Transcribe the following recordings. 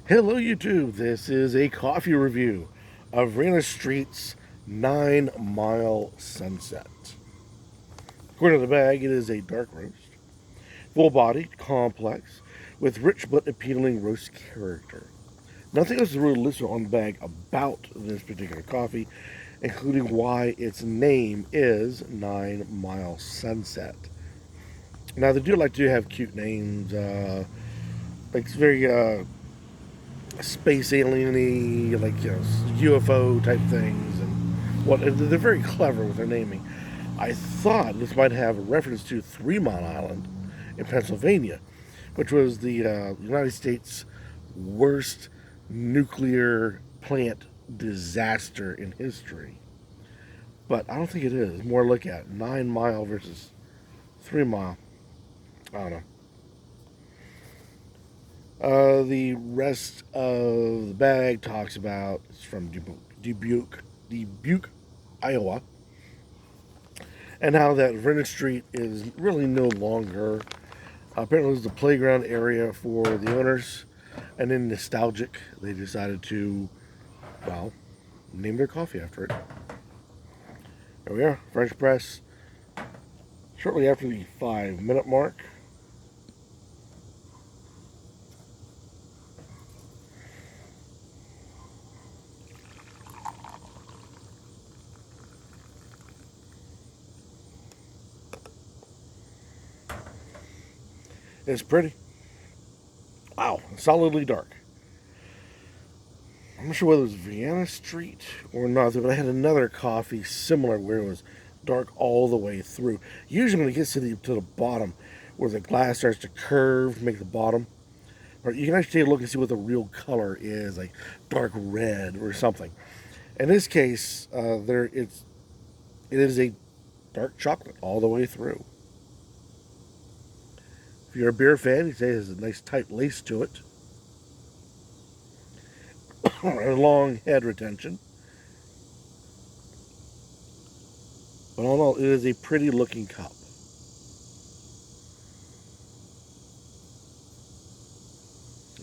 Hello, YouTube. This is a coffee review of Verena Street's 9 Mile Sunset. According to the bag, it is a dark roast, full bodied, complex, with rich but appealing roast character. Nothing else is really listed on the bag about this particular coffee, including why its name is 9 Mile Sunset. Now, they do like to have cute names, like it's very space alien-y, like UFO type things, and what they're very clever with their naming. I thought this might have a reference to 3 Mile Island in Pennsylvania, which was the United States' worst nuclear plant disaster in history. But I don't think it is. More look at 9 Mile versus 3 Mile. I don't know. The rest of the bag talks about it's from Dubuque, Iowa, and how that Verena Street is really no longer. Apparently, it was the playground area for the owners, and then nostalgic, they decided to, well, name their coffee after it. There we are, French press. Shortly after the 5 minute mark. It's pretty. Wow, solidly dark. I'm not sure whether it was Vienna Street or not, but I had another coffee similar where it was dark all the way through. Usually when it gets to the bottom, where the glass starts to curve, make the bottom, or you can actually take a look and see what the real color is, like dark red or something. In this case, it is a dark chocolate all the way through. If you're a beer fan, you say it has a nice tight lace to it, a long head retention. But all in all, it is a pretty looking cup.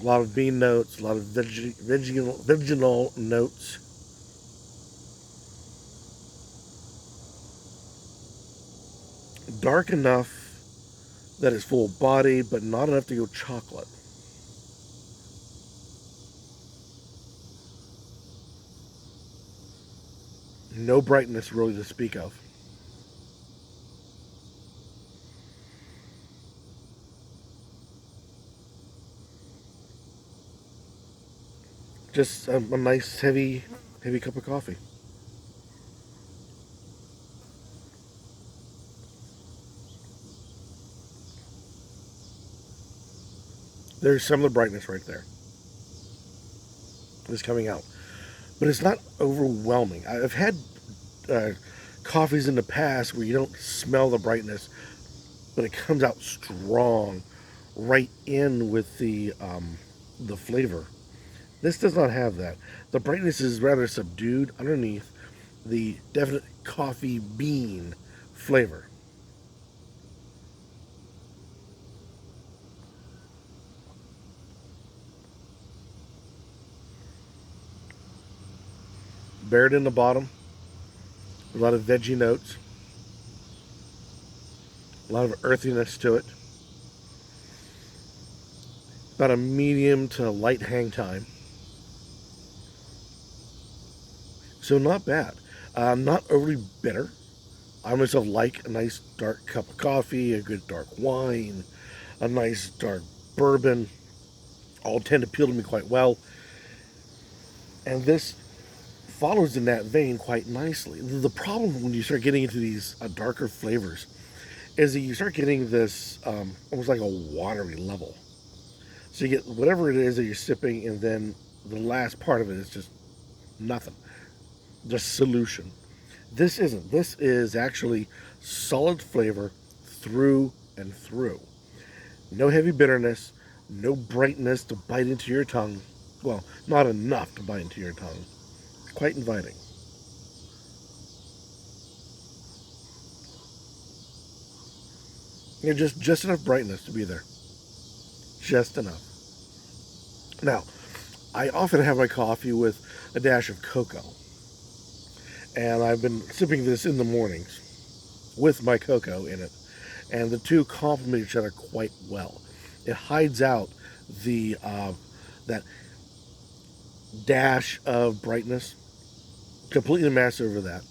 A lot of bean notes, a lot of vegetal notes. Dark enough that it's full bodied, but not enough to go chocolate. No brightness really to speak of. Just a nice heavy cup of coffee. There's some of the brightness right there. It's coming out, but it's not overwhelming. I've had uh, coffees in the past where you don't smell the brightness, but it comes out strong, right in with the flavor. This does not have that. The brightness is rather subdued underneath the definite coffee bean flavor. Buried in the bottom, a lot of veggie notes, a lot of earthiness to it. About a medium to light hang time. So not bad. Not overly bitter. I myself like a nice dark cup of coffee, a good dark wine, a nice dark bourbon. All tend to appeal to me quite well. And this follows in that vein quite nicely. The problem when you start getting into these darker flavors is that you start getting this almost like a watery level. So you get whatever it is that you're sipping, and then the last part of it is just nothing, just solution. This isn't. This is actually solid flavor through and through. No heavy bitterness, no brightness to bite into your tongue. Well, not enough to bite into your tongue. Quite inviting. Just enough brightness to be there. Just enough. Now, I often have my coffee with a dash of cocoa, and I've been sipping this in the mornings with my cocoa in it, and the two complement each other quite well. It hides out the that dash of brightness, completely masks over that,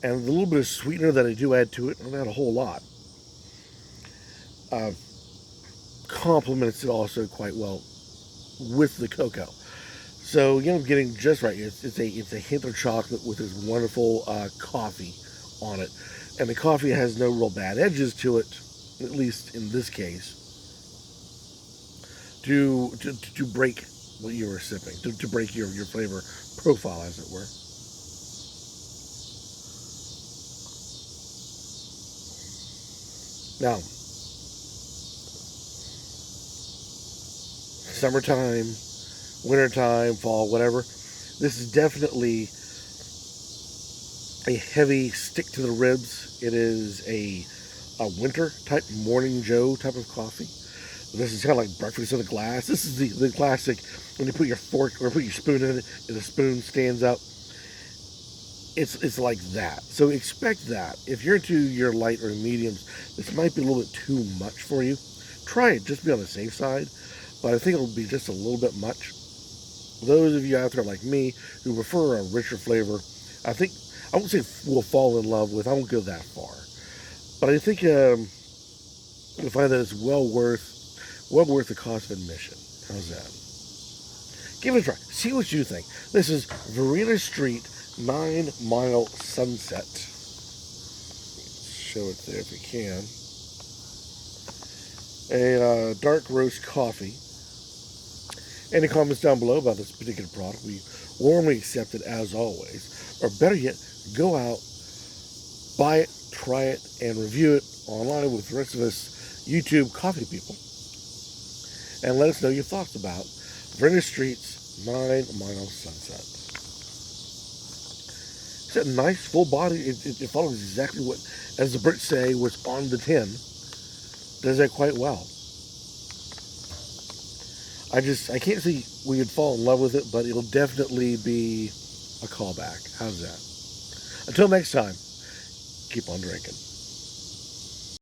and the little bit of sweetener that I do add to it, not a whole lot, uh, complements it also quite well with the cocoa. So I'm getting just right. It's a hint of chocolate with this wonderful coffee on it, and the coffee has no real bad edges to it, at least in this case, to break what you were sipping, to break your flavor profile, as it were. Now, summertime, wintertime, fall, whatever. This is definitely a heavy stick to the ribs. It is a winter type morning Joe type of coffee. This is kind of like breakfast in a glass. This is the classic when you put your fork or put your spoon in it and the spoon stands up. It's like that. So expect that. If you're into your light or mediums, this might be a little bit too much for you. Try it, just be on the safe side. But I think it'll be just a little bit much. Those of you out there like me who prefer a richer flavor, I think I won't say will fall in love with. I won't go that far, but I think you'll find that it's well worth the cost of admission. How's that? Give it a try. See what you think. This is Verena Street 9 Mile Sunset. Show it there if you can. A dark roast coffee. Any comments down below about this particular product, we warmly accept it as always. Or better yet, go out, buy it, try it, and review it online with the rest of us YouTube coffee people. And let us know your thoughts about Verena Street's 9 Mile Sunset. It's a nice full body. It follows exactly what, as the Brits say, what's on the tin. Does that quite well. I can't see we would fall in love with it, but it'll definitely be a callback. How's that? Until next time, keep on drinking.